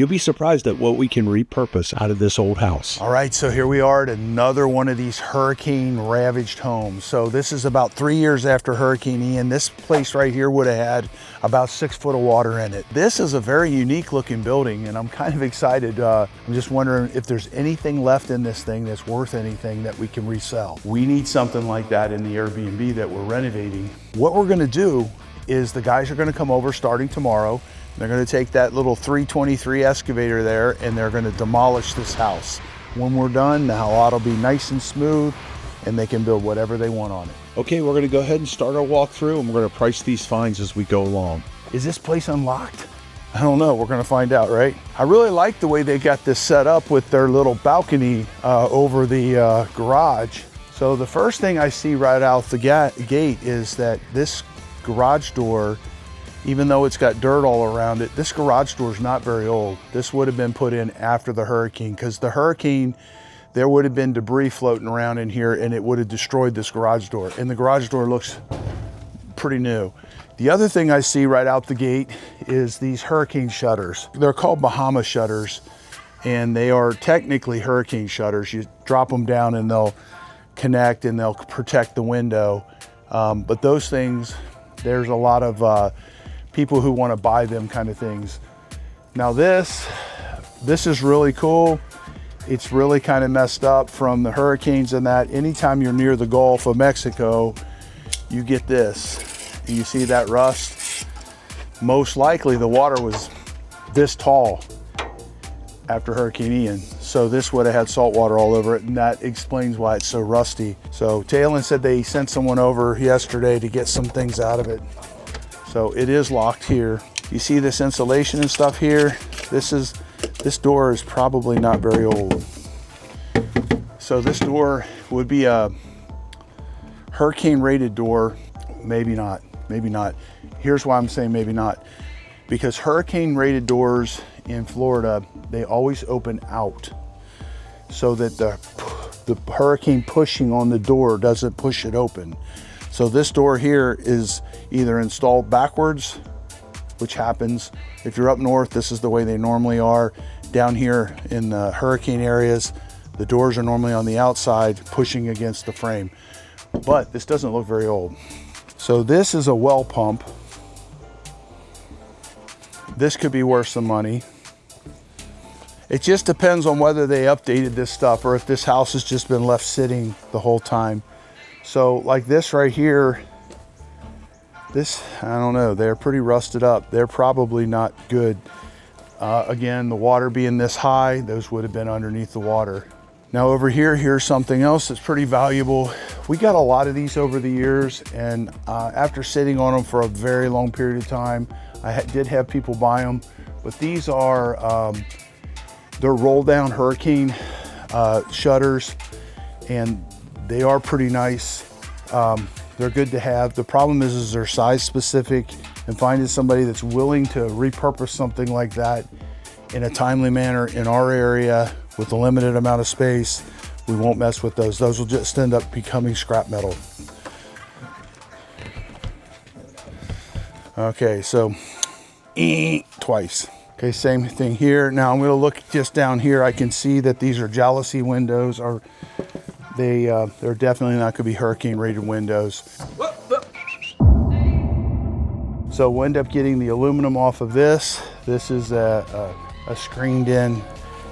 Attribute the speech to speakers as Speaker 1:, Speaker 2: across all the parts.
Speaker 1: You'll be surprised at what we can repurpose out of this old house.
Speaker 2: All right, so here we are at another one of these hurricane ravaged homes. So this is about 3 years after Hurricane Ian. This place right here would have had about 6 foot of water in it. This is a very unique looking building, and I'm kind of excited. I'm just wondering if there's anything left in this thing that's worth anything that we can resell. We need something like that in the Airbnb that we're renovating. What we're gonna do is the guys are gonna come over starting tomorrow. They're gonna take that little 323 excavator there and they're gonna demolish this house. When we're done, the lot will be nice and smooth and they can build whatever they want on it.
Speaker 1: Okay, we're gonna go ahead and start our walkthrough and we're gonna price these finds as we go along.
Speaker 2: Is this place unlocked? I don't know, we're gonna find out, right? I really like the way they got this set up with their little balcony over the garage. So the first thing I see right out the gate is that this garage door, even though it's got dirt all around it, this garage door is not very old. This would have been put in after the hurricane, because the hurricane, there would have been debris floating around in here and it would have destroyed this garage door. And the garage door looks pretty new. The other thing I see right out the gate is these hurricane shutters. They're called Bahama shutters, and they are technically hurricane shutters. You drop them down and they'll connect and they'll protect the window. But those things, there's a lot of people who want to buy them kind of things. Now this is really cool. It's really kind of messed up from the hurricanes and that. Anytime you're near the Gulf of Mexico, you get this. And you see that rust? Most likely the water was this tall after Hurricane Ian. So this would have had salt water all over it, and that explains why it's so rusty. So Talon said they sent someone over yesterday to get some things out of it. So it is locked here. You see this insulation and stuff here? This door is probably not very old. So this door would be a hurricane rated door. Maybe not, maybe not. Here's why I'm saying maybe not. Because hurricane rated doors in Florida, they always open out so that the hurricane pushing on the door doesn't push it open. So this door here is either installed backwards, which happens. If you're up north, this is the way they normally are. Down here in the hurricane areas, the doors are normally on the outside pushing against the frame. But this doesn't look very old. So this is a well pump. This could be worth some money. It just depends on whether they updated this stuff or if this house has just been left sitting the whole time. So like this right here, this, I don't know, they're pretty rusted up. They're probably not good. Again, the water being this high, those would have been underneath the water. Now over here, here's something else that's pretty valuable. We got a lot of these over the years, and after sitting on them for a very long period of time, I did have people buy them, but these are, they're roll down hurricane shutters, and they are pretty nice. They're good to have. The problem is they're size specific, and finding somebody that's willing to repurpose something like that in a timely manner in our area with a limited amount of space, we won't mess with those. Those will just end up becoming scrap metal. Okay, so twice. Okay, same thing here. Now I'm gonna look just down here. I can see that these are jalousie windows. They're definitely not gonna be hurricane rated windows. So we'll end up getting the aluminum off of this. This is a screened in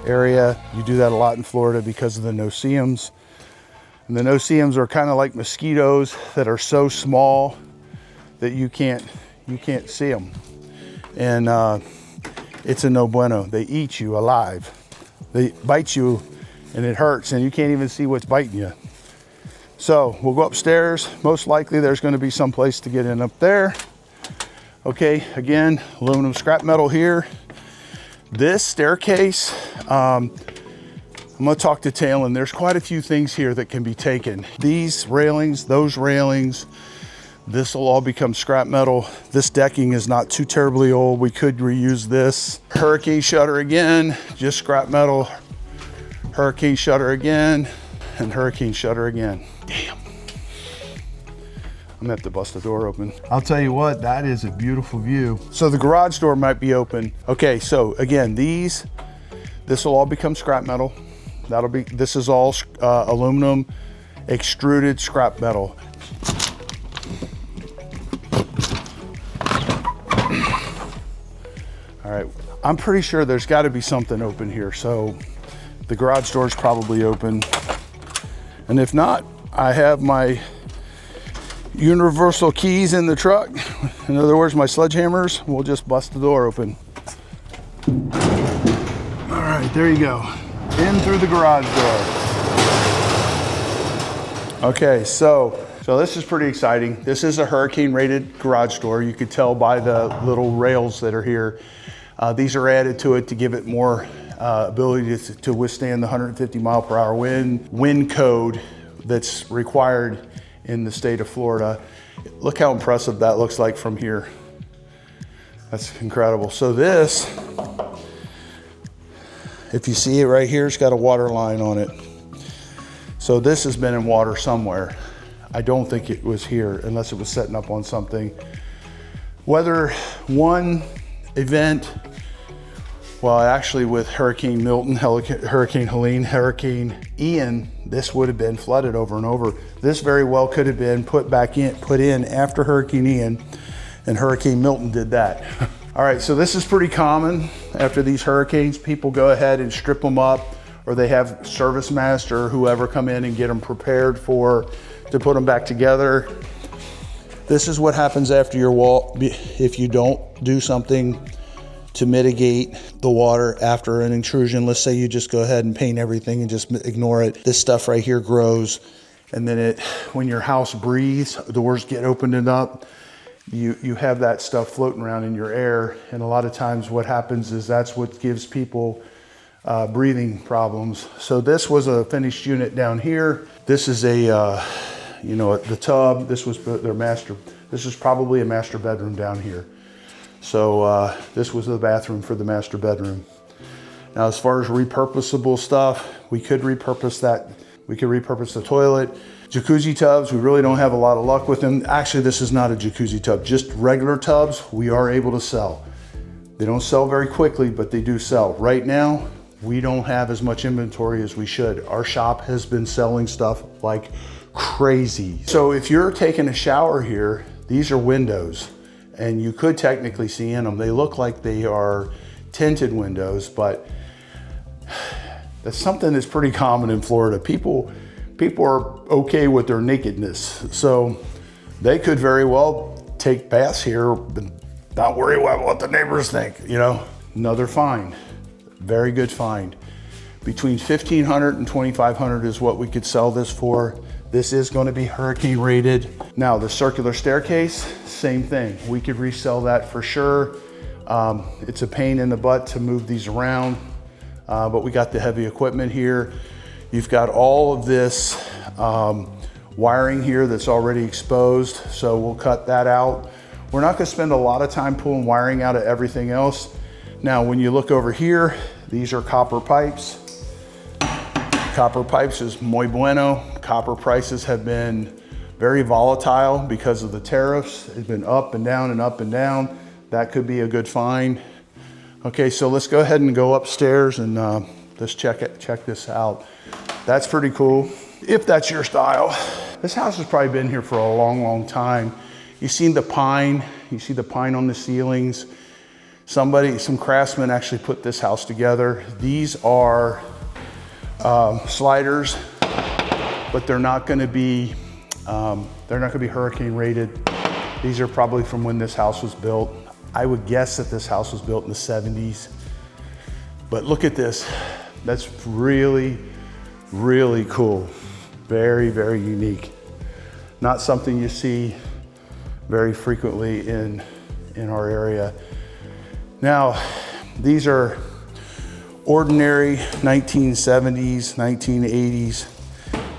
Speaker 2: area. You do that a lot in Florida because of the no-see-ums. And the no-see-ums are kind of like mosquitoes that are so small that you can't see them. And it's a no bueno. They eat you alive. They bite you and it hurts and you can't even see what's biting you. So we'll go upstairs. Most likely there's going to be some place to get in up there. Okay, again, aluminum scrap metal here. This staircase, I'm gonna talk to Talon. There's quite a few things here that can be taken. These railings, those railings, this will all become scrap metal. This decking is not too terribly old. We could reuse this. Hurricane shutter again, just scrap metal. Hurricane shutter again, and hurricane shutter again. Damn. I'm gonna have to bust the door open. I'll tell you what, that is a beautiful view. So the garage door might be open. Okay, so again, this will all become scrap metal. This is all aluminum extruded scrap metal. All right, I'm pretty sure there's gotta be something open here. So the garage door is probably open. And if not, I have my universal keys in the truck. In other words, my sledgehammers. We'll just bust the door open. All right, there you go. In through the garage door. Okay, so this is pretty exciting. This is a hurricane rated garage door. You could tell by the little rails that are here. These are added to it to give it more ability to withstand the 150 mile per hour wind code that's required in the state of Florida. Look how impressive that looks like from here. That's incredible. So this, if you see it right here, it's got a water line on it. So this has been in water somewhere. I don't think it was here unless it was setting up on something. Whether one event, well, actually with Hurricane Milton, Hurricane Helene, Hurricane Ian, this would have been flooded over and over. This very well could have been put in after Hurricane Ian, and Hurricane Milton did that. All right, so this is pretty common. After these hurricanes, people go ahead and strip them up, or they have service master or whoever come in and get them prepared to put them back together. This is what happens after your wall, if you don't do something to mitigate the water after an intrusion. Let's say you just go ahead and paint everything and just ignore it. This stuff right here grows, and then when your house breathes, doors get opened up, you have that stuff floating around in your air, and a lot of times what happens is that's what gives people breathing problems. So this was a finished unit down here. This is the tub. This was their master. This is probably a master bedroom down here. So this was the bathroom for the master bedroom. Now, as far as repurposable stuff, we could repurpose that. We could repurpose the toilet. Jacuzzi tubs, we really don't have a lot of luck with them. Actually, this is not a jacuzzi tub, just regular tubs we are able to sell. They don't sell very quickly, but they do sell. Right now, we don't have as much inventory as we should. Our shop has been selling stuff like crazy. So if you're taking a shower here, these are windows, and you could technically see in them. They look like they are tinted windows, but that's something that's pretty common in Florida. People are okay with their nakedness, so they could very well take baths here and not worry about what the neighbors think, you know. Another find, very good find. Between $1,500 and $2,500 is what we could sell this for. This is going to be hurricane rated. Now the circular staircase, same thing. We could resell that for sure. It's a pain in the butt to move these around, but we got the heavy equipment here. You've got all of this wiring here that's already exposed, so we'll cut that out. We're not going to spend a lot of time pulling wiring out of everything else. Now, when you look over here, these are copper pipes. Copper pipes is muy bueno. Copper prices have been very volatile because of the tariffs. It's been up and down and up and down. That could be a good find. Okay, so let's go ahead and go upstairs and let's check this out. That's pretty cool, if that's your style. This house has probably been here for a long, long time. You see the pine on the ceilings. Some craftsman actually put this house together. These are sliders, but they're not gonna be hurricane rated. These are probably from when this house was built. I would guess that this house was built in the 70s. But look at this. That's really, really cool. Very, very unique. Not something you see very frequently in our area. Now, these are ordinary 1970s, 1980s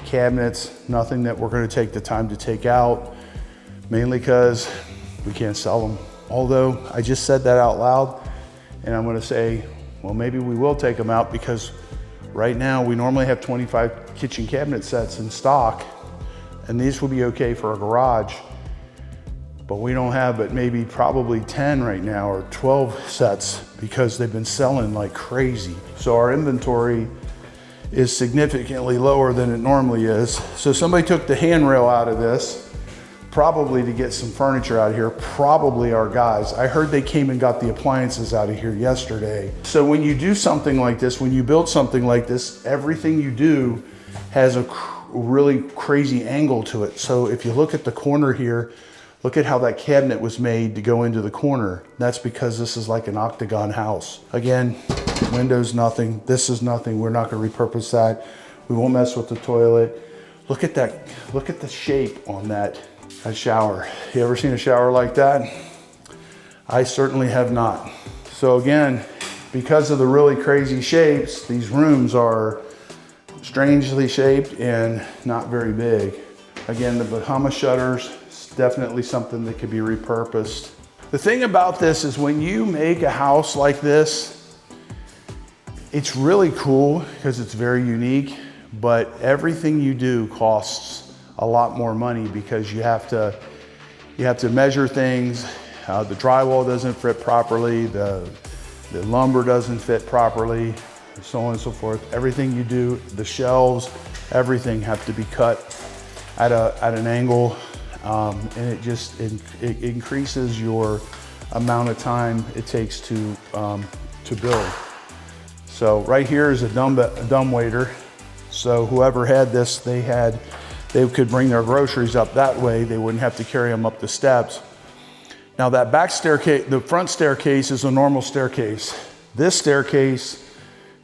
Speaker 2: cabinets. Nothing that we're going to take the time to take out, mainly because we can't sell them. Although I just said that out loud, and I'm going to say, well, maybe we will take them out, because right now we normally have 25 kitchen cabinet sets in stock, and these will be okay for a garage. but we don't have but maybe probably 10 right now or 12 sets because they've been selling like crazy. So our inventory is significantly lower than it normally is. So somebody took the handrail out of this, probably to get some furniture out of here, probably our guys. I heard they came and got the appliances out of here yesterday. So when you do something like this, when you build something like this, everything you do has a really crazy angle to it. So if you look at the corner here, look at how that cabinet was made to go into the corner. That's because this is like an octagon house. Again, windows, nothing. This is nothing. We're not gonna repurpose that. We won't mess with the toilet. Look at that, look at the shape on that shower. You ever seen a shower like that? I certainly have not. So again, because of the really crazy shapes, these rooms are strangely shaped and not very big. Again, the Bahama shutters, definitely something that could be repurposed. The thing about this is when you make a house like this, it's really cool because it's very unique, but everything you do costs a lot more money because you have to measure things. The drywall doesn't fit properly, the lumber doesn't fit properly, so on and so forth. Everything you do, the shelves, everything have to be cut at an angle. And it increases your amount of time it takes to build. So right here is a dumb waiter. So whoever had this, they could bring their groceries up that way. They wouldn't have to carry them up the steps. Now that back staircase, the front staircase is a normal staircase. This staircase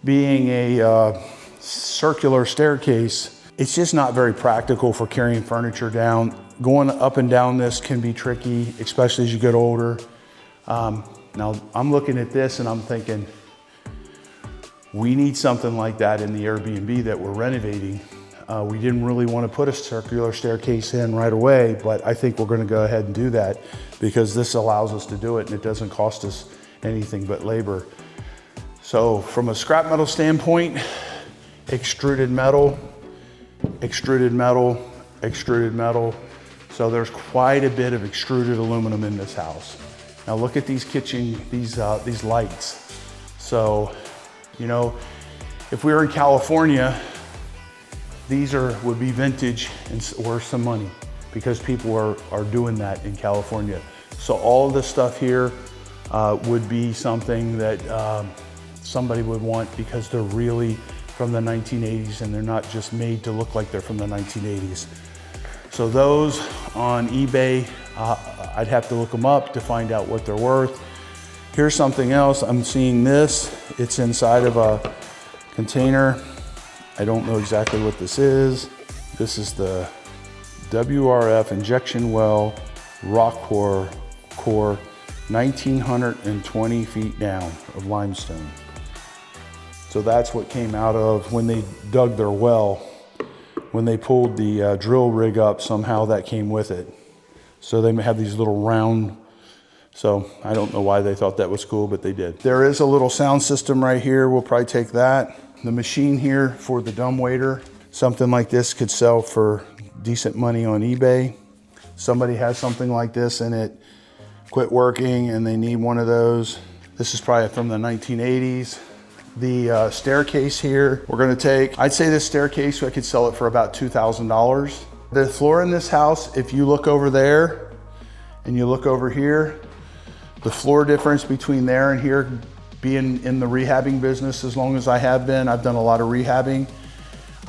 Speaker 2: being a circular staircase, it's just not very practical for carrying furniture down. Going up and down this can be tricky, especially as you get older. Now I'm looking at this and I'm thinking, we need something like that in the Airbnb that we're renovating. We didn't really want to put a circular staircase in right away, but I think we're going to go ahead and do that because this allows us to do it and it doesn't cost us anything but labor. So from a scrap metal standpoint, extruded metal, extruded metal, extruded metal. So there's quite a bit of extruded aluminum in this house. Now look at these these lights. So, you know, if we were in California, these would be vintage and worth some money because people are doing that in California. So all of this stuff here would be something that somebody would want because they're really from the 1980s and they're not just made to look like they're from the 1980s. So those on eBay, I'd have to look them up to find out what they're worth. Here's something else. I'm seeing this. It's inside of a container. I don't know exactly what this is. This is the WRF injection well rock core 1,920 feet down of limestone. So that's what came out of when they dug their well. When they pulled the drill rig up, somehow that came with it. So they have these little round, so I don't know why they thought that was cool, but they did. There is a little sound system right here. We'll probably take that. The machine here for the dumbwaiter, something like this could sell for decent money on eBay. Somebody has something like this and it quit working and they need one of those. This is probably from the 1980s. The staircase here, we're gonna take, I'd say this staircase, I could sell it for about $2,000. The floor in this house, if you look over there and you look over here, the floor difference between there and here, being in the rehabbing business as long as I have been, I've done a lot of rehabbing.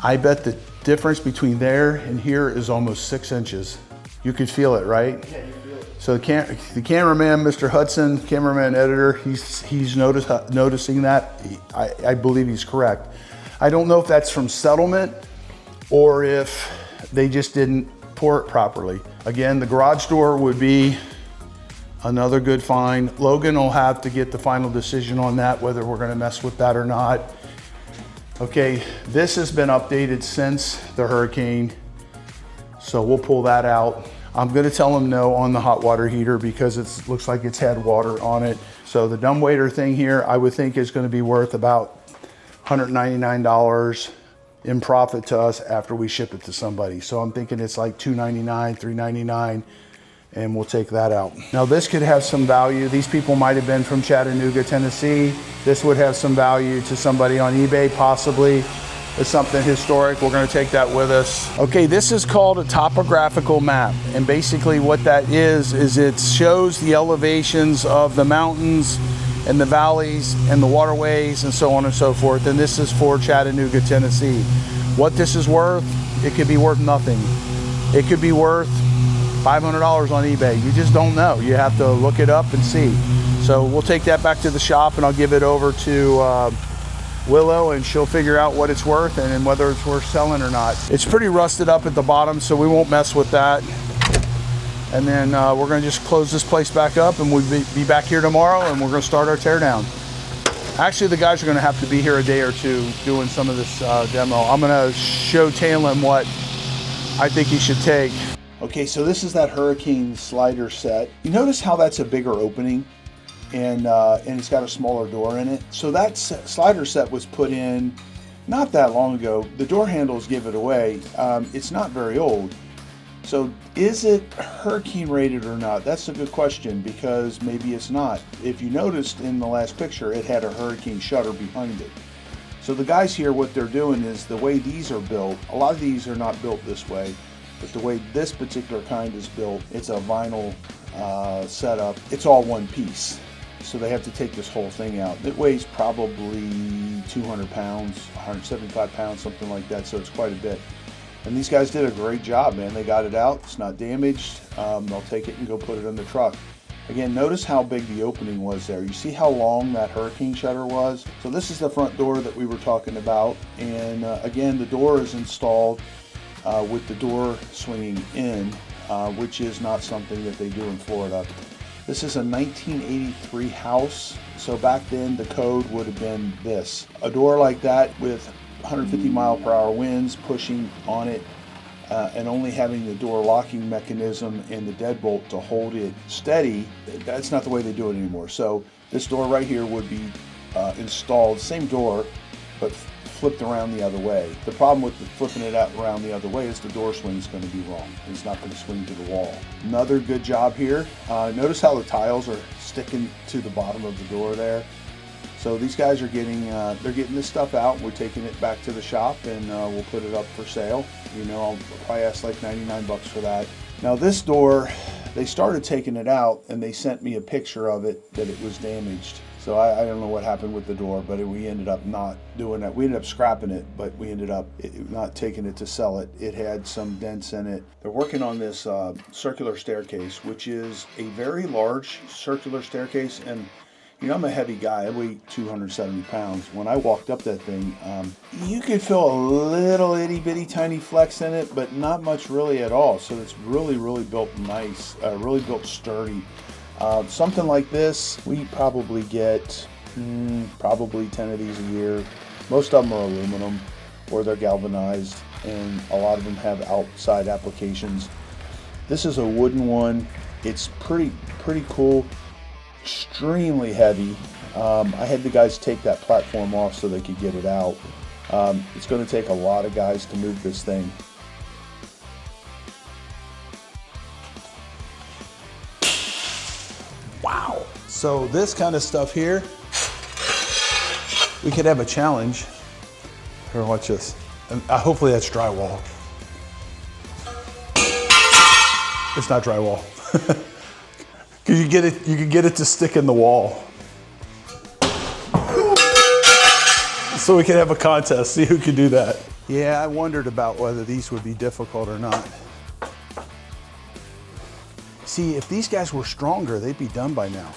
Speaker 2: I bet the difference between there and here is almost 6 inches. You could feel it, right? Yeah, you feel it. So the cameraman, Mr. Hudson, cameraman editor, he's noticing that. I believe he's correct. I don't know if that's from settlement or if they just didn't pour it properly. Again, the garage door would be another good find. Logan will have to get the final decision on that, whether we're gonna mess with that or not. Okay, this has been updated since the hurricane, so we'll pull that out. I'm gonna tell him no on the hot water heater because it looks like it's had water on it. So the dumbwaiter thing here, I would think is gonna be worth about $199 in profit to us after we ship it to somebody. So I'm thinking it's like $299, $399. and we'll take that out. Now this could have some value. These people might have been from Chattanooga, Tennessee. This would have some value to somebody on eBay, possibly. It's something historic. We're gonna take that with us. Okay, this is called a topographical map. And basically what that is it shows the elevations of the mountains and the valleys and the waterways and so on and so forth. And this is for Chattanooga, Tennessee. What this is worth, it could be worth nothing. It could be worth $500 on eBay. You just don't know. You have to look it up and see. So we'll take that back to the shop and I'll give it over to Willow, and she'll figure out what it's worth and whether it's worth selling or not. It's pretty rusted up at the bottom, so we won't mess with that. And then we're gonna just close this place back up, and we'll be back here tomorrow, and we're gonna start our teardown. Actually, the guys are gonna have to be here a day or two doing some of this demo. I'm gonna show Talon what I think he should take. Okay, so this is that Hurricane slider set. You notice how that's a bigger opening, and it's got a smaller door in it. So that slider set was put in not that long ago. The door handles give it away. It's not very old. So is it hurricane rated or not? That's a good question, because maybe it's not. If you noticed in the last picture, it had a hurricane shutter behind it. So the guys here, what they're doing is, the way these are built, a lot of these are not built this way, but the way this particular kind is built, it's a vinyl setup. It's all one piece. So they have to take this whole thing out. It weighs probably 200 pounds, 175 pounds, something like that. So it's quite a bit. And these guys did a great job, man. They got it out. It's not damaged. They'll take it and go put it in the truck. Again, notice how big the opening was there. You see how long that hurricane shutter was? So this is the front door that we were talking about. And again, the door is installed with the door swinging in, which is not something that they do in Florida. This is a 1983 house. So back then the code would have been this. A door like that with 150 mile/hour winds pushing on it, and only having the door locking mechanism and the deadbolt to hold it steady. That's not the way they do it anymore. So this door right here would be installed, same door, but flipped around the other way. The problem with flipping it out around the other way is the door swing is going to be wrong. It's not going to swing to the wall. Another good job here. Notice how the tiles are sticking to the bottom of the door there. So these guys are getting, they're getting this stuff out. We're taking it back to the shop, and we'll put it up for sale. You know, I'll probably ask like 99 bucks for that. Now this door, they started taking it out, and they sent me a picture of it that it was damaged. So I don't know what happened with the door, but we ended up not doing that. We ended up scrapping it, but we ended up not taking it to sell it. It had some dents in it. They're working on this circular staircase, which is a very large circular staircase. And you know, I'm a heavy guy. I weigh 270 pounds. When I walked up that thing, you could feel a little itty bitty tiny flex in it, but not much really at all. So it's really, really built nice, really built sturdy. Something like this, we probably get probably 10 of these a year. Most of them are aluminum or they're galvanized, and a lot of them have outside applications. This is a wooden one. It's pretty cool. Extremely heavy. I had the guys take that platform off so they could get it out. It's going to take a lot of guys to move this thing. Wow. So this kind of stuff here, we could have a challenge. Here, watch this. And hopefully that's drywall. It's not drywall. You can get it to stick in the wall. So we can have a contest, see who can do that. Yeah, I wondered about whether these would be difficult or not. See, if these guys were stronger, they'd be done by now.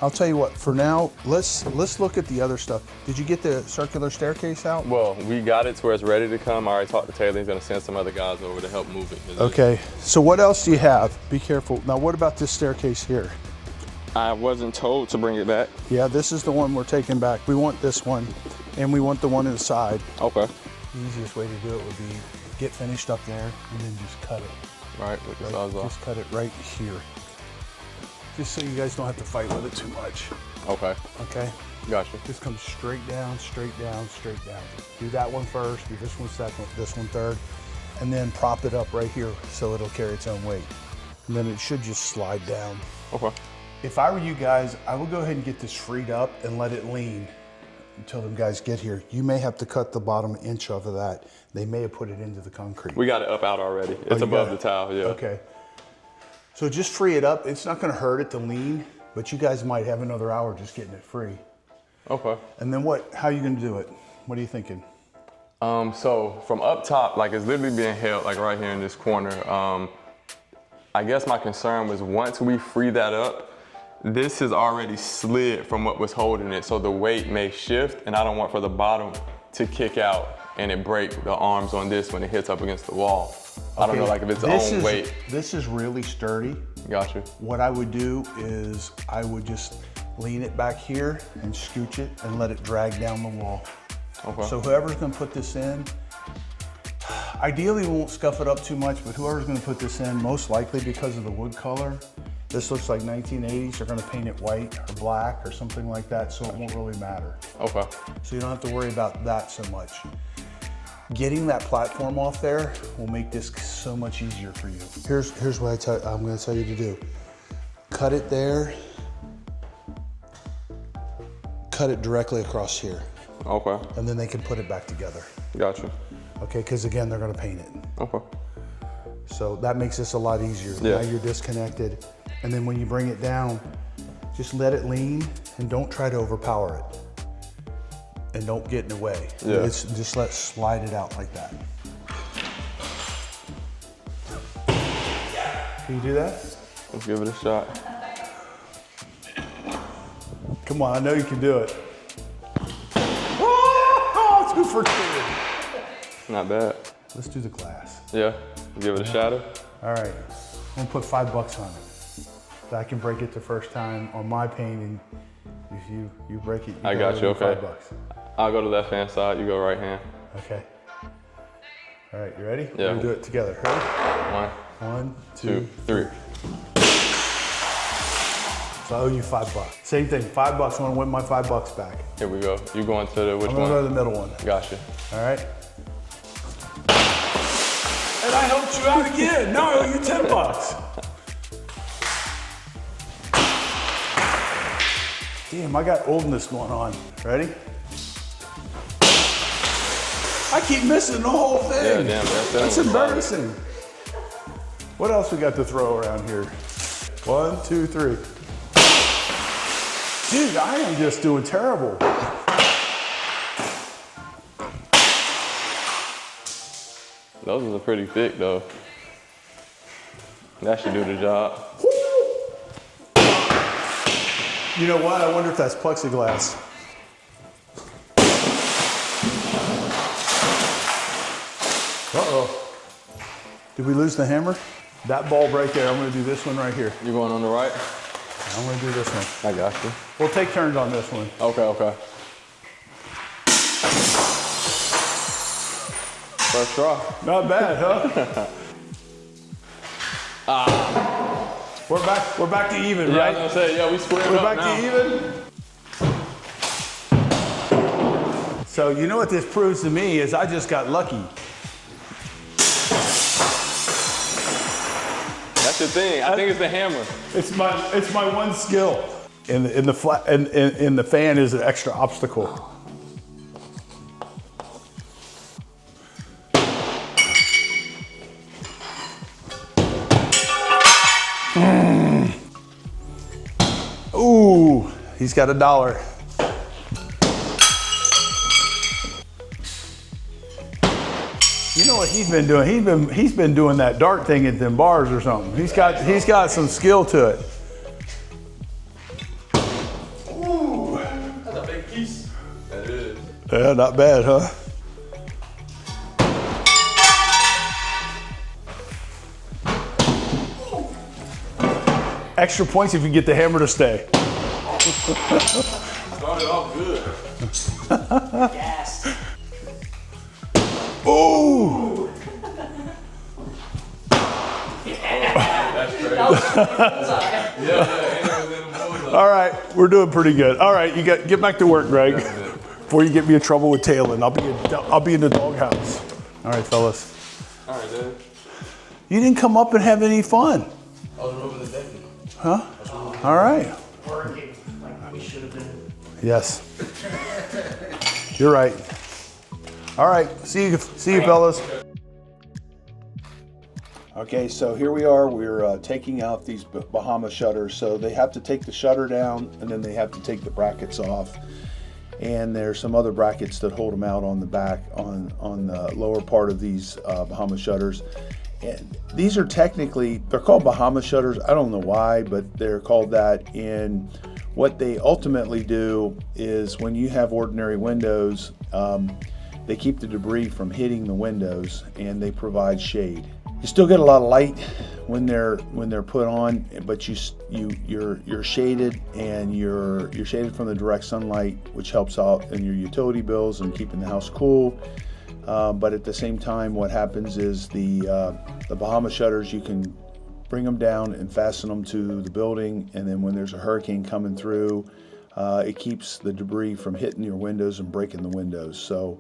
Speaker 2: I'll tell you what, for now, let's look at the other stuff. Did you get the circular staircase out?
Speaker 3: Well, we got it to where it's ready to come. I already talked to Taylor. He's gonna send some other guys over to help move it.
Speaker 2: Okay, so what else do you have? Be careful. Now, what about this staircase here?
Speaker 3: I wasn't told to bring it back.
Speaker 2: Yeah, this is the one we're taking back. We want this one, and we want the one inside.
Speaker 3: Okay.
Speaker 2: The easiest way to do it would be get finished up there and then just cut it.
Speaker 3: Right, with the saws off.
Speaker 2: Just cut it right here. Just so you guys don't have to fight with it too much.
Speaker 3: Okay.
Speaker 2: Okay?
Speaker 3: Gotcha.
Speaker 2: Just come straight down, straight down, straight down. Do that one first, do this one second, this one third, and then prop it up right here so it'll carry its own weight. and then it should just slide down.
Speaker 3: Okay.
Speaker 2: If I were you guys, I would go ahead and get this freed up and let it lean until them guys get here. You may have to cut the bottom inch off of that. They may have put it into the concrete.
Speaker 3: We got it up out already. It's above the tile, yeah.
Speaker 2: Okay. So just free it up. It's not gonna hurt it to lean, but you guys might have another hour just getting it free.
Speaker 3: Okay.
Speaker 2: And then how are you gonna do it? What are you thinking?
Speaker 3: So from up top, like it's literally being held like right here in this corner. I guess my concern was once we free that up, this is already slid from what was holding it. So the weight may shift and I don't want for the bottom to kick out and it break the arms on this when it hits up against the wall. I don't know like if it's its own weight.
Speaker 2: This is really sturdy.
Speaker 3: Gotcha.
Speaker 2: What I would do is I would just lean it back here and scooch it and let it drag down the wall.
Speaker 3: Okay.
Speaker 2: So whoever's gonna put this in, ideally we won't scuff it up too much, but whoever's gonna put this in, most likely because of the wood color, this looks like 1980s, they're gonna paint it white or black or something like that, so it won't really matter.
Speaker 3: Okay.
Speaker 2: So you don't have to worry about that so much. Getting that platform off there will make this so much easier for you. Here's what I'm gonna tell you to do. Cut it there, cut it directly across here.
Speaker 3: Okay.
Speaker 2: And then they can put it back together.
Speaker 3: Gotcha.
Speaker 2: Okay, because again, they're gonna paint it.
Speaker 3: Okay.
Speaker 2: So that makes this a lot easier.
Speaker 3: Yeah.
Speaker 2: Now you're disconnected. And then when you bring it down, just let it lean and don't try to overpower it. And don't get in the way.
Speaker 3: Yeah.
Speaker 2: Just let it slide it out like that. Can you do that?
Speaker 3: Let's give it a shot.
Speaker 2: Come on, I know you can do it. Oh, 2 for 2.
Speaker 3: Not bad.
Speaker 2: Let's do the glass.
Speaker 3: Yeah. Give it a shadow.
Speaker 2: All right, I'm gonna put $5 on it. So I can break it the first time on my painting. If you break it,
Speaker 3: I got you, okay.
Speaker 2: $5.
Speaker 3: I'll go to left hand side, you go right hand.
Speaker 2: Okay. All right, you ready?
Speaker 3: Yeah.
Speaker 2: We'll do it together. Ready?
Speaker 3: 1,
Speaker 2: 2,
Speaker 3: 2, 3.
Speaker 2: So I owe you $5. Same thing, $5. I want to win my $5 back.
Speaker 3: Here we go. You going to the which
Speaker 2: I'm
Speaker 3: one?
Speaker 2: gonna go to the middle one.
Speaker 3: Gotcha.
Speaker 2: All right. And I helped you out again. Now I owe you $10. Damn, I got oldness going on. Ready? I keep missing the whole thing.
Speaker 3: Yeah, damn,
Speaker 2: that's embarrassing. What else we got to throw around here? 1, 2, 3. Dude, I am just doing terrible.
Speaker 3: Those are pretty thick though. That should do the job.
Speaker 2: You know what? I wonder if that's plexiglass. Uh-oh. Did we lose the hammer? That bulb right there, I'm gonna do this one right here.
Speaker 3: You going on the right?
Speaker 2: I'm gonna do this one.
Speaker 3: I got you.
Speaker 2: We'll take turns on this one.
Speaker 3: Okay, okay. First try.
Speaker 2: Not bad, huh? We're back to even,
Speaker 3: Yeah,
Speaker 2: right?
Speaker 3: I was gonna say, yeah, we squared
Speaker 2: We're
Speaker 3: up
Speaker 2: back
Speaker 3: now.
Speaker 2: to even. So you know what this proves to me is I just got lucky.
Speaker 3: That's the thing. I think it's the hammer.
Speaker 2: It's my one skill. In the fan is an extra obstacle. Ooh, he's got $1. You know what he's been doing? He's been doing that dart thing at them bars or something. He's got some skill to it. Ooh,
Speaker 3: That's a big piece. That is.
Speaker 2: yeah, not bad, huh? Extra points if you get the hammer to stay.
Speaker 3: Started off good.
Speaker 4: Yes.
Speaker 2: Ooh!
Speaker 3: That's crazy.
Speaker 2: All right, we're doing pretty good. All right, you get back to work, Greg. Before you get me in trouble with tailing, I'll be in the doghouse. All right, fellas.
Speaker 3: All right, dude.
Speaker 2: You didn't come up and have any fun.
Speaker 4: I was removing the decking.
Speaker 2: Huh? All right.
Speaker 4: Working like we should have been.
Speaker 2: Yes. You're right. All right. See you fellas. Okay, so here we are. We're taking out these Bahama shutters. So they have to take the shutter down, and then they have to take the brackets off. And there's some other brackets that hold them out on the back, on the lower part of these Bahama shutters. And these are technically, they're called Bahama shutters. I don't know why, but they're called that. And what they ultimately do is when you have ordinary windows, they keep the debris from hitting the windows, and they provide shade. You still get a lot of light when they're put on, but you're shaded, and you're shaded from the direct sunlight, which helps out in your utility bills and keeping the house cool. But at the same time, what happens is the Bahama shutters, you can bring them down and fasten them to the building, and then when there's a hurricane coming through, it keeps the debris from hitting your windows and breaking the windows. So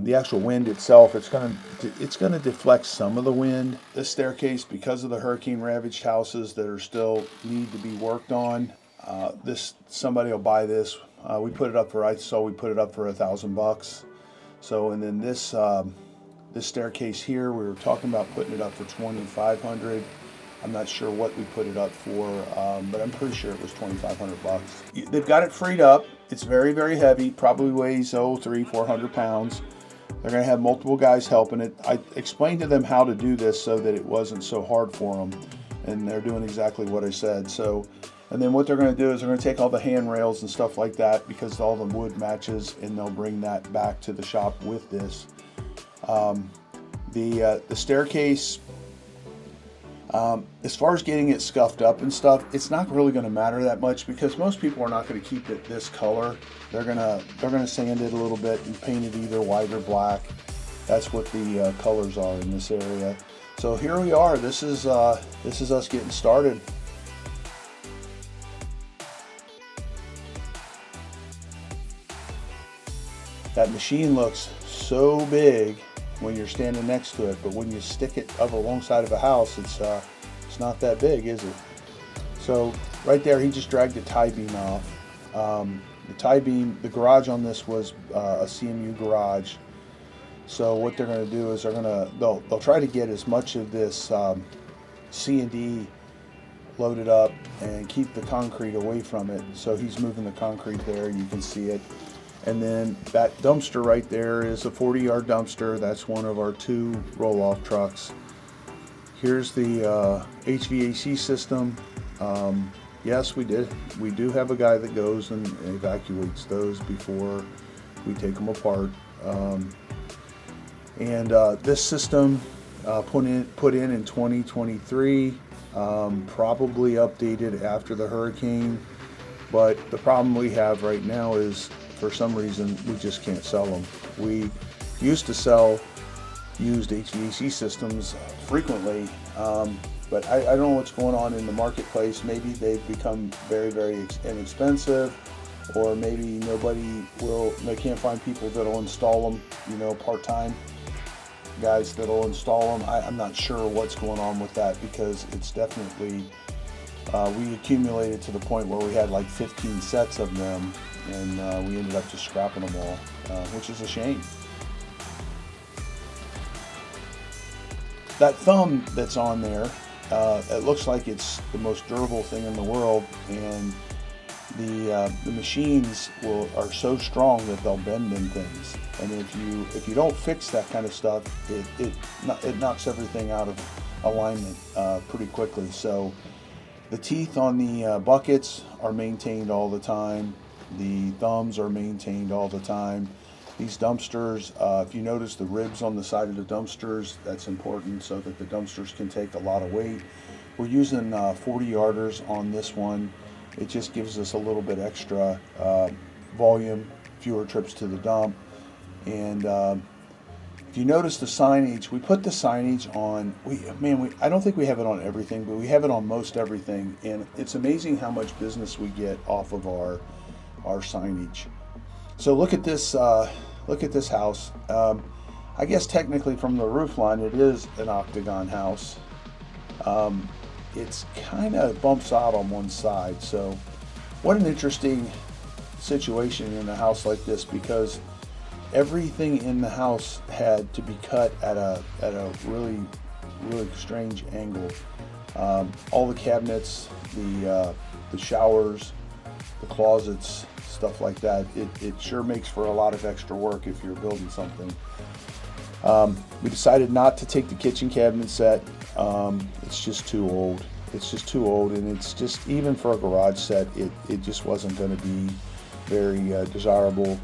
Speaker 2: the actual wind itself, it's gonna deflect some of the wind. This staircase, because of the hurricane ravaged houses that are still need to be worked on, somebody will buy this. We put it up for $1,000. So, and then this staircase here, we were talking about putting it up for $2,500. I'm not sure what we put it up for, but I'm pretty sure it was $2,500. They've got it freed up. It's very, very heavy. Probably weighs 300-400 pounds. They're going to have multiple guys helping it. I explained to them how to do this so that it wasn't so hard for them, and they're doing exactly what I said. So, and then what they're going to do is they're going to take all the handrails and stuff like that, because all the wood matches, and they'll bring that back to the shop with this. The staircase, as far as getting it scuffed up and stuff, it's not really going to matter that much, because most people are not going to keep it this color. They're gonna sand it a little bit and paint it either white or black. That's what the colors are in this area. So here we are. This is us getting started. That machine looks so big when you're standing next to it, but when you stick it up alongside of a house, it's not that big, is it? So right there, he just dragged the tie beam off. The tie beam, the garage on this was a CMU garage. So what they're going to do is they'll try to get as much of this C&D loaded up and keep the concrete away from it. So he's moving the concrete there. You can see it. And then that dumpster right there is a 40-yard dumpster. That's one of our 2 roll-off trucks. Here's the HVAC system. Yes, we do have a guy that goes and evacuates those before we take them apart. This system put in 2023, probably updated after the hurricane. But the problem we have right now is, for some reason, we just can't sell them. We used to sell used HVAC systems frequently, but I don't know what's going on in the marketplace. Maybe they've become very, very inexpensive, or maybe they can't find people that'll install them, part-time guys that'll install them. I'm not sure what's going on with that, because it's definitely, we accumulated to the point where we had like 15 sets of them, and we ended up just scrapping them all, which is a shame. That thumb that's on there, it looks like it's the most durable thing in the world, and the machines are so strong that they'll bend in things. And if you don't fix that kind of stuff, it knocks everything out of alignment pretty quickly. So the teeth on the buckets are maintained all the time. The thumbs are maintained all the time. These dumpsters, if you notice the ribs on the side of the dumpsters, that's important so that the dumpsters can take a lot of weight. We're using 40 yarders on this one. It just gives us a little bit extra volume, fewer trips to the dump. And if you notice the signage, we put the signage on, I don't think we have it on everything, but we have it on most everything. And it's amazing how much business we get off of our signage. So look at this house. I guess technically from the roof line, it is an octagon house. it's kind of bumps out on one side. So what an interesting situation in a house like this, because everything in the house had to be cut at a really strange angle. All the cabinets, the showers, the closets, stuff like that. It sure makes for a lot of extra work if you're building something. We decided not to take the kitchen cabinet set. It's just too old. And it's just, even for a garage set, it just wasn't going to be very desirable.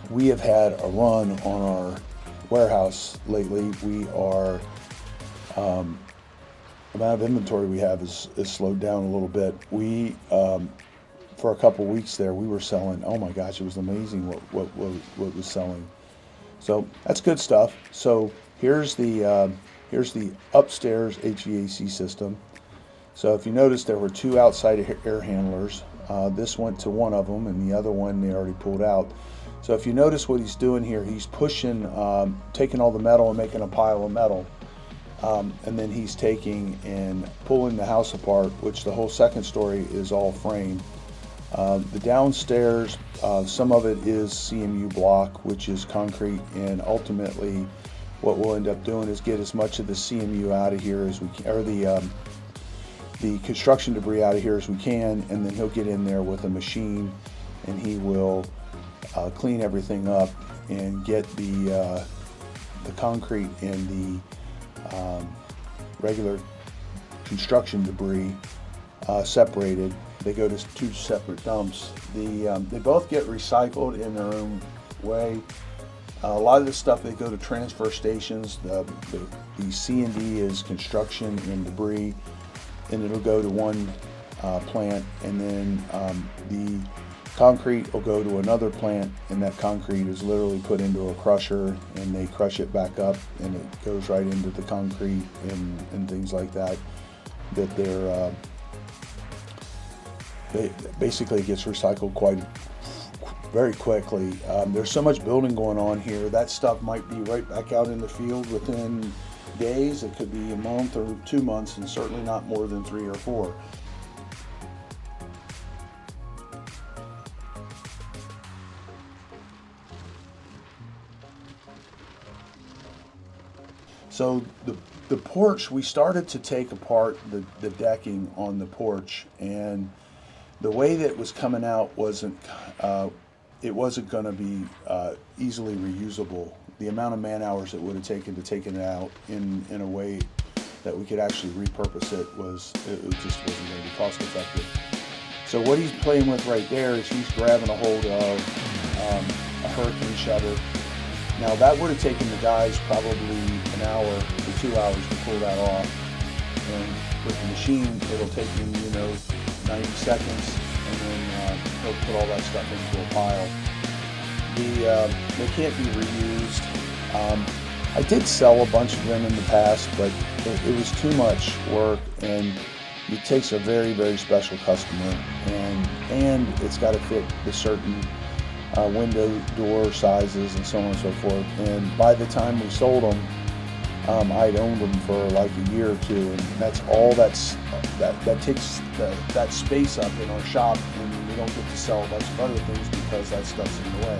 Speaker 2: We have had a run on our warehouse lately. We are, the amount of inventory we have is slowed down a little bit. We, for a couple weeks there, we were selling, oh my gosh, it was amazing what was selling. So that's good stuff. So here's the upstairs HVAC system. So if you notice, there were two outside air handlers. This went to one of them, and the other one they already pulled out. So if you notice what he's doing here, he's pushing, taking all the metal and making a pile of metal. And then he's taking and pulling the house apart, which the whole second story is all frame. The downstairs, some of it is CMU block, which is concrete, and ultimately what we'll end up doing is get as much of the CMU out of here as we can, or the construction debris out of here as we can, and then he'll get in there with a machine and he will clean everything up and get the concrete and the regular construction debris separated. They go to two separate dumps. They both get recycled in their own way. A lot of this stuff, they go to transfer stations. The C&D is construction and debris, and it'll go to one plant, and then the concrete will go to another plant, and that concrete is literally put into a crusher, and they crush it back up, and it goes right into the concrete and things like that. That basically it gets recycled very quickly. There's so much building going on here. That stuff might be right back out in the field within days. It could be a month or 2 months, and certainly not more than 3 or 4. So the porch, we started to take apart the decking on the porch, and the way that it was coming out wasn't going to be easily reusable. The amount of man hours it would have taken to take it out in a way that we could actually repurpose it just wasn't going to be cost effective. So what he's playing with right there is he's grabbing a hold of a hurricane shutter. Now that would have taken the guys probably an hour to 2 hours to pull that off, and with the machine it'll take him 90 seconds, and then he'll put all that stuff into a pile. They can't be reused. I did sell a bunch of them in the past, but it was too much work, and it takes a very, very special customer, and it's got to fit the certain window door sizes and so on and so forth. And by the time we sold them, I'd owned them for like a year or two, and that's all that takes that space up in our shop, and we don't get to sell a bunch of other things because that stuff's in the way.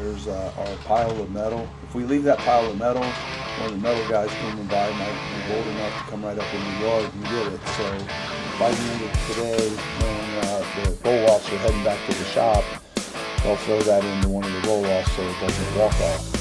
Speaker 2: there's our pile of metal. If we leave that pile of metal, one of the metal guys coming by might be bold enough to come right up in the yard and get it. So by the end of today, when the roll-offs are heading back to the shop, they'll throw that into one of the roll-offs so it doesn't walk off.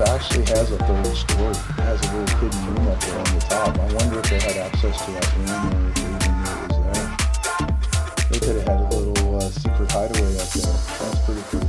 Speaker 2: Actually has a third story. It has a little hidden room up there on the top. I wonder if they had access to that room or if they even knew it was there. They could have had a little secret hideaway up there. That's pretty cool.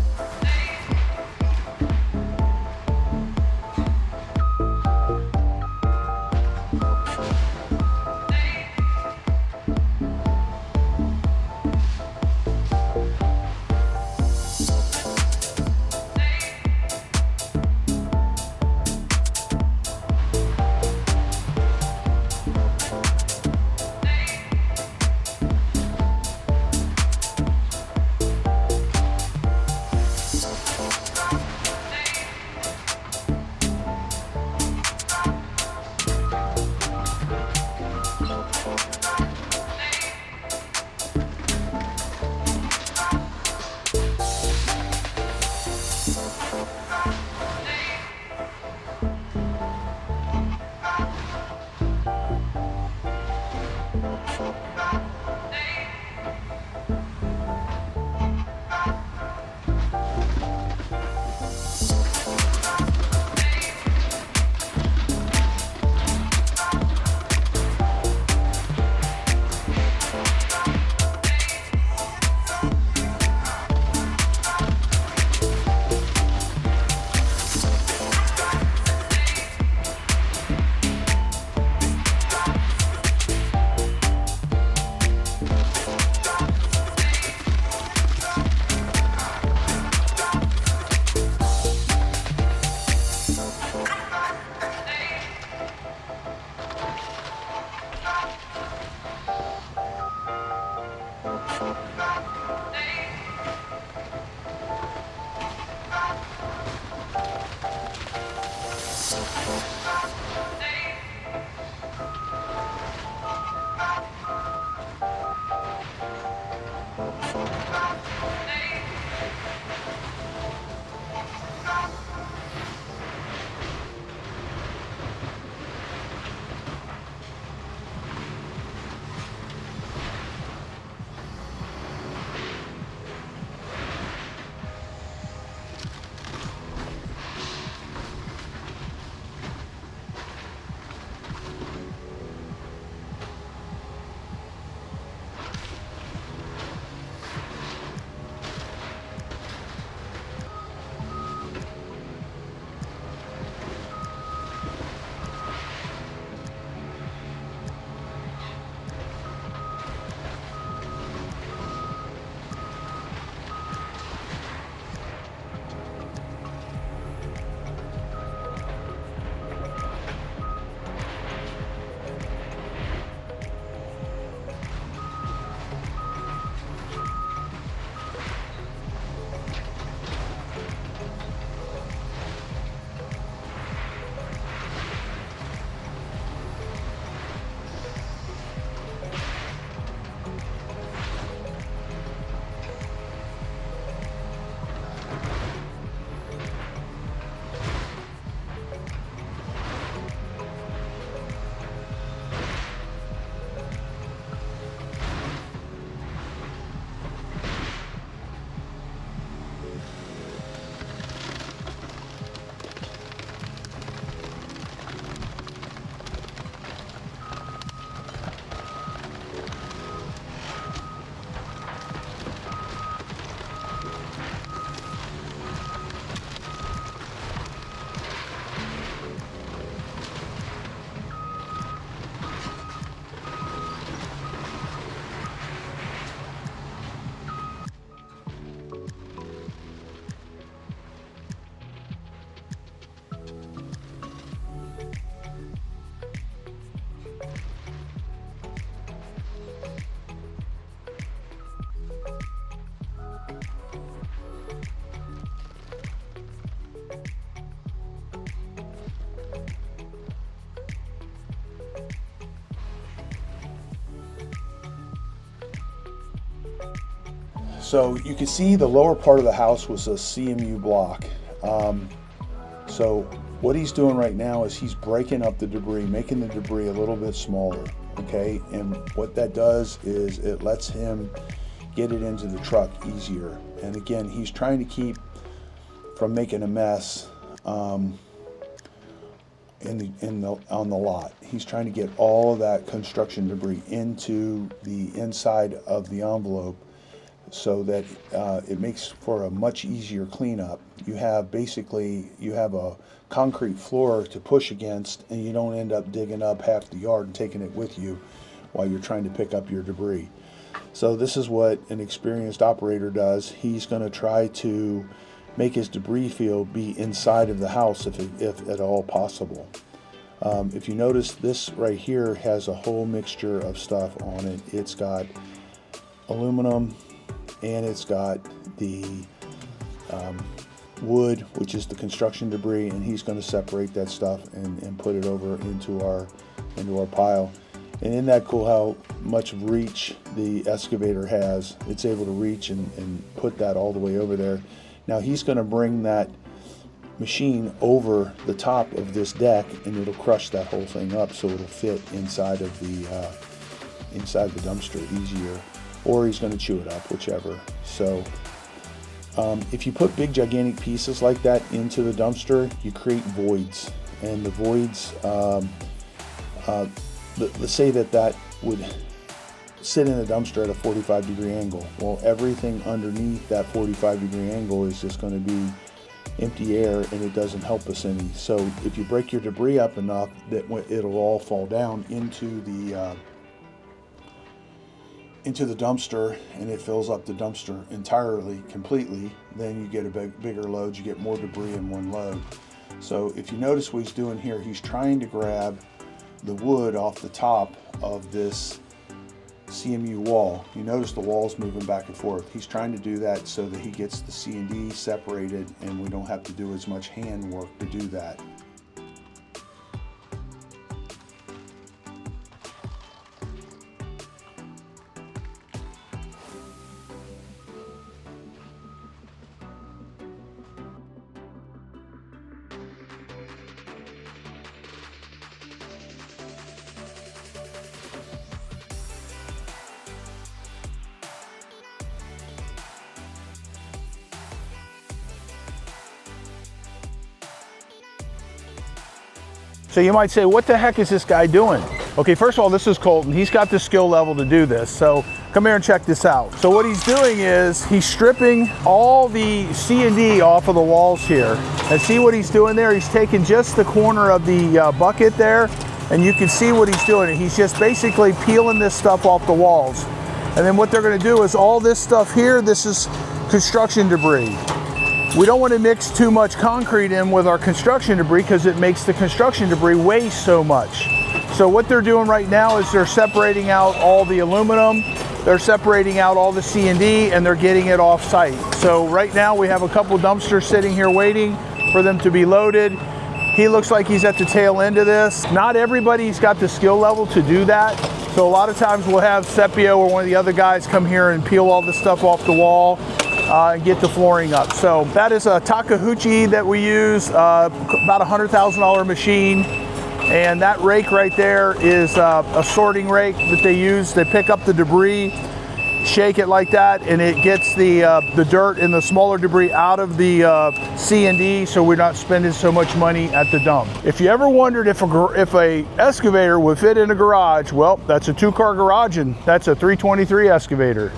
Speaker 2: So you can see the lower part of the house was a CMU block. So what he's doing right now is he's breaking up the debris, making the debris a little bit smaller, okay? And what that does is it lets him get it into the truck easier. And again, he's trying to keep from making a mess on the lot. He's trying to get all of that construction debris into the inside of the envelope so that it makes for a much easier cleanup. You have a concrete floor to push against, and you don't end up digging up half the yard and taking it with you while you're trying to pick up your debris. So this is what an experienced operator does. He's going to try to make his debris field be inside of the house if at all possible. If you notice, this right here has a whole mixture of stuff on it. It's got aluminum, and it's got the wood, which is the construction debris, and he's going to separate that stuff and put it over into our pile. And isn't that cool how much reach the excavator has? It's able to reach and put that all the way over there. Now he's going to bring that machine over the top of this deck, and it'll crush that whole thing up so it'll fit inside of the dumpster easier, or he's going to chew it up, whichever. So if you put big gigantic pieces like that into the dumpster, you create voids, and the voids, let's say that would sit in a dumpster at a 45-degree angle. Well, everything underneath that 45-degree angle is just going to be empty air, and it doesn't help us any. So if you break your debris up enough that it'll all fall down into the dumpster, and it fills up the dumpster entirely, completely, then you get a bigger load, you get more debris in one load. So if you notice what he's doing here, he's trying to grab the wood off the top of this CMU wall. You notice the wall's moving back and forth. He's trying to do that so that he gets the C&D separated, and we don't have to do as much hand work to do that. So you might say, what the heck is this guy doing? Okay, first of all, this is Colton. He's got the skill level to do this. So come here and check this out. So what he's doing is he's stripping all the C&D off of the walls here. And see what he's doing there? He's taking just the corner of the bucket there, and you can see what he's doing. He's just basically peeling this stuff off the walls. And then what they're gonna do is all this stuff here, this is construction debris. We don't want to mix too much concrete in with our construction debris because it makes the construction debris weigh so much. So what they're doing right now is they're separating out all the aluminum, they're separating out all the C&D, and they're getting it off site. So right now we have a couple dumpsters sitting here waiting for them to be loaded. He looks like he's at the tail end of this. Not everybody's got the skill level to do that. So a lot of times we'll have Sepio or one of the other guys come here and peel all the stuff off the wall and get the flooring up. So that is a Takeuchi that we use, about a $100,000 machine. And that rake right there is a sorting rake that they use. They pick up the debris, shake it like that, and it gets the dirt and the smaller debris out of the C&D, so we're not spending so much money at the dump. If you ever wondered if a excavator would fit in a garage, well, that's a 2-car garage, and that's a 323 excavator.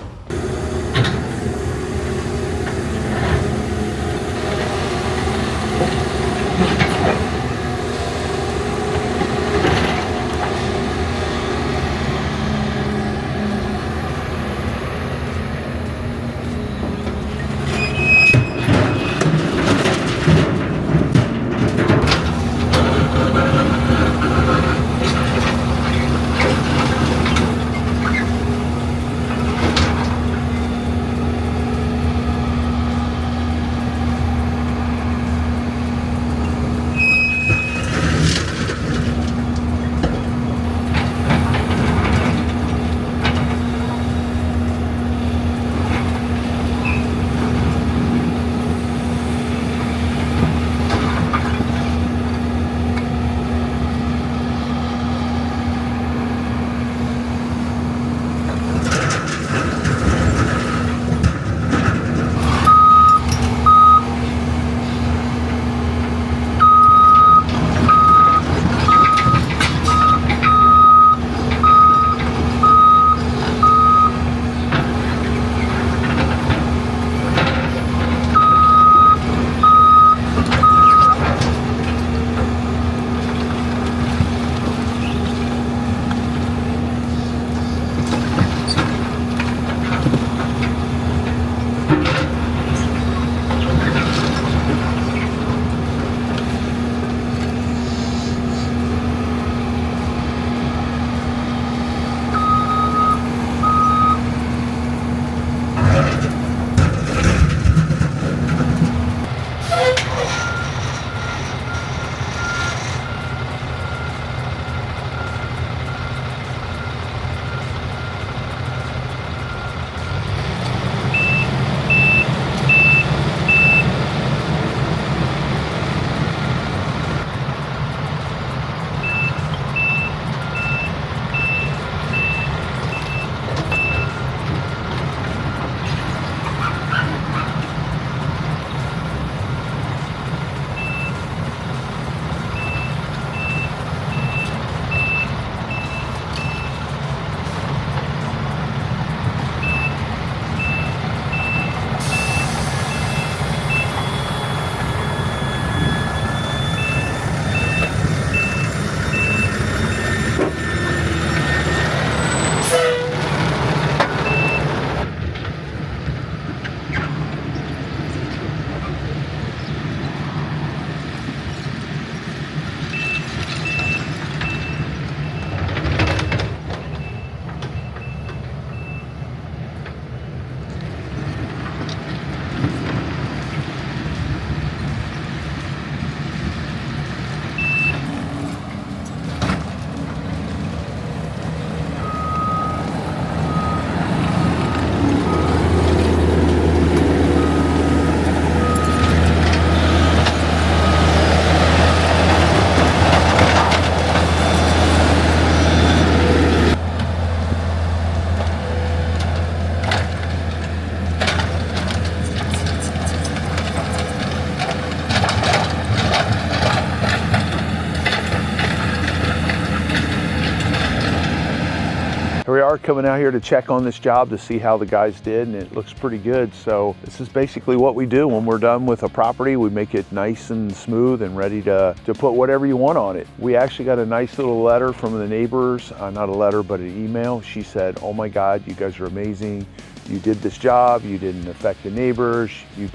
Speaker 2: are coming out here to check on this job to see how the guys did, and it looks pretty good. So this is basically what we do when we're done with a property. We make it nice and smooth and ready to put whatever you want on it. We actually got a nice little letter from the neighbors, not a letter, but an email. She said, oh my God, you guys are amazing. You did this job, you didn't affect the neighbors, you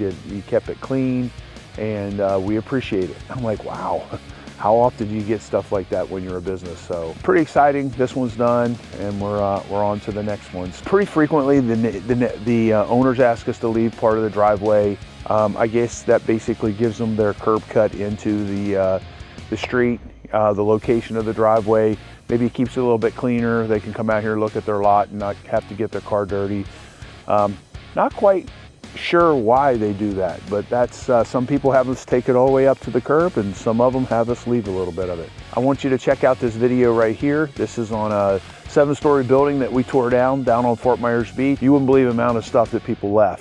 Speaker 2: kept it clean, and we appreciate it. I'm like, wow. How often do you get stuff like that when you're a business? So pretty exciting. This one's done, and we're on to the next ones. Pretty frequently, the owners ask us to leave part of the driveway. I guess that basically gives them their curb cut into the street, the location of the driveway. Maybe it keeps it a little bit cleaner. They can come out here, look at their lot, and not have to get their car dirty. Not quite sure why they do that, but that's some people have us take it all the way up to the curb, and some of them have us leave a little bit of it. I want you to check out this video right here. This is on a 7-story building that we tore down on Fort Myers Beach. You wouldn't believe the amount of stuff that people left.